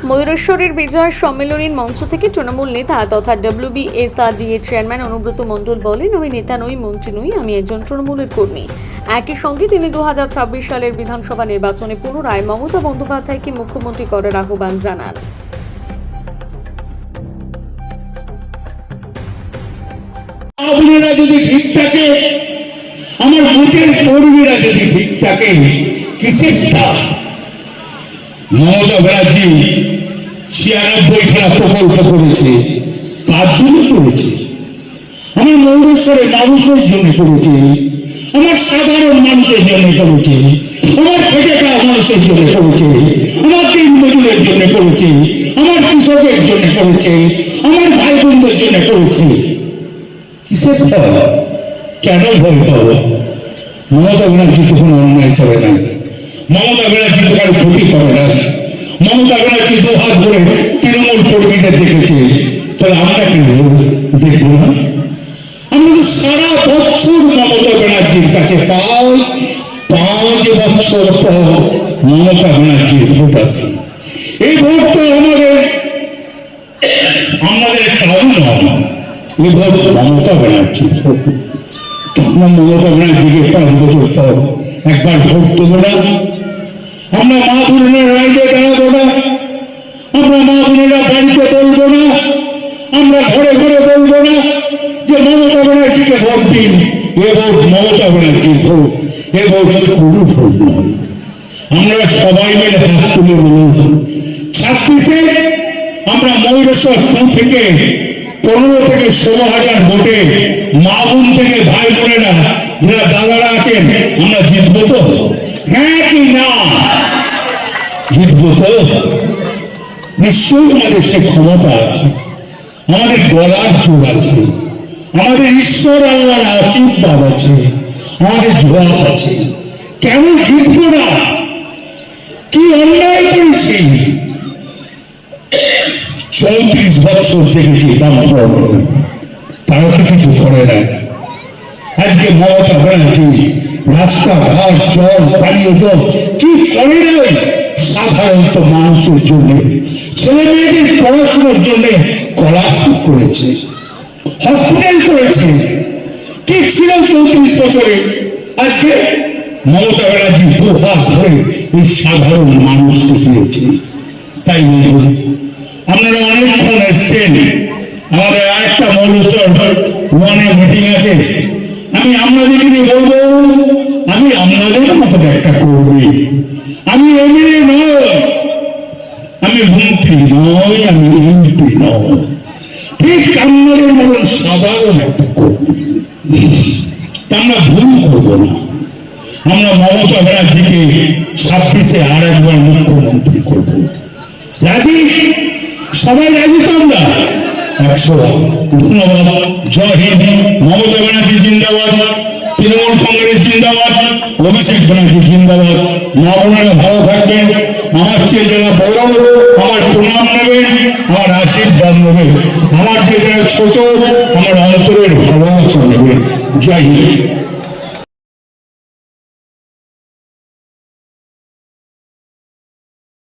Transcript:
ময়ূরেশ্বরের বিজয় সম্মেলনের মঞ্চ থেকে তৃণমূল নেতা তথা WBSRDA চেয়ারম্যান অনুব্রত মণ্ডল বলেন, আমি নেতা নই, মন্ত্রী নই, আমি একজন তৃণমূলের কর্মী। একই সঙ্গে তিনি 2026 সালের বিধানসভা নির্বাচনে পুনরায় মমতা বন্দ্যোপাধ্যায়কে মুখ্যমন্ত্রী করার আহ্বান জানান। আপনারা যদি ঠিক থাকে, আমার বুথের কর্মীরা যদি ঠিক থাকে, কিসেরটা? মমতা ব্যানার্জি 96খানা প্রকল্প করেছে, কার জন্য করেছে? আমার ময়ূরেশ্বরের মানুষের জন্য করেছে, আমার সাধারণ মানুষের জন্য করেছে, আমার খেটে খাওয়া মানুষের জন্য করেছে, আমার দিন মজুরের জন্য করেছে, আমার কৃষকের জন্য করেছে, আমার ভাই বোনদের জন্য করেছে। কিসের ভয়? কেন ভয় পাবো? মমতা ব্যানার্জি তো কোনো অন্যায় করে না, মমতা ব্যানার্জি তো কারো ক্ষতি করে না, মমতা ব্যানার্জি 2 হাত ধরে তৃণমূল কর্মীদের দেখেছে, তাহলে আমরা কি দেখবো না? আমরা তো সারা বছর মমতা ব্যানার্জির কাছে পাই, 5 বছর পর মমতা ব্যানার্জির ভোট আসে। এই ভোটটা আমাদের কারণ নয়, এই ভোট মমতা ব্যানার্জির ভোট। আমরা মমতা ব্যানার্জিকে 5 বছর পর একবার ভোট দেবো না? আমরা মা বোনেরা রাইডে দাঁড়াবো না? আমরা মা বোনেরা বাড়িতে বলবো না? আমরা ঘরে ঘরে বলবো না যে মমতা ব্যানার্জিকে ভোট দিন? এ ভোট মমতা ব্যানার্জির ভোট, এ ভোট কোনো ভোট নয়। আমরা সবাই মিলে হাত তুলে বলুন, 26-এ আমরা ময়ূরেশ্বর থেকে 15 থেকে 16 হাজার ভোটে মা বোন থেকে ভাই বোনেরা যারা দাদারা আছেন, আমরা জিতবো তো? হ্যাঁ কি না? জিতবো তো? নিশ্চয়ই আমাদের সে ক্ষমতা আছে, আমাদের গলার জোর আছে, আমাদের ঈশ্বর আল্লাহর আশীর্বাদ আছে, আমাদের জবাব আছে। কেন জিতবো না? কি অন্যায় করেছি? 34 বছর দেখেছি তারা তো কিছু করে না। আজকে মমতা ব্যানার্জি রাস্তাঘাট, জল, পানীয় জল কি করে নাই সাধারণত মানুষের জন্য, ছেলে মেয়েদের পড়াশোনার জন্য স্কলারশিপ করেছে, হসপিটাল করেছে। কি ছিল 34 বছরে? আজকে মমতা ব্যানার্জি 2 হাত ধরে এই সাধারণ মানুষকে দিয়েছে। তাই বলবো, আপনারা অনেকক্ষণ এসছেন, আমাদের আরেকটা ময়ূরেশ্বর 1-এ মিটিং আছে। আমি আপনাদেরকে বলবো, আমি আপনাদের মতো একটা কর্মী, আমি এমএলএ নয়, আমি মন্ত্রী নয়, আমি এমপি নয়, ঠিক আপনাদের মতন সাধারণ একটা কর্মী। আমরা ভুল করবো না। আমরা মমতা ব্যানার্জিকে 26-এ আরেকবার মুখ্যমন্ত্রী করবো। রাজি? সবাই রাজি তো? আমরা 100। ধন্যবাদ। জয় হিন্দ। মমতা ব্যানার্জি জিন্দাবাদ, তৃণমূল কংগ্রেস জিন্দাবাদ, অভিষেক ব্যানার্জি জিন্দাবাদ। মা বোনেরা ভালো থাকবেন, আমার চেয়ে যারা বড় আমার প্রণাম নেবেন, আমার আশীর্বাদ নেবেন, আমার যে যারা ছোট আমার অন্তরের ভালোবাসা নেবেন। জয় হিন্দ।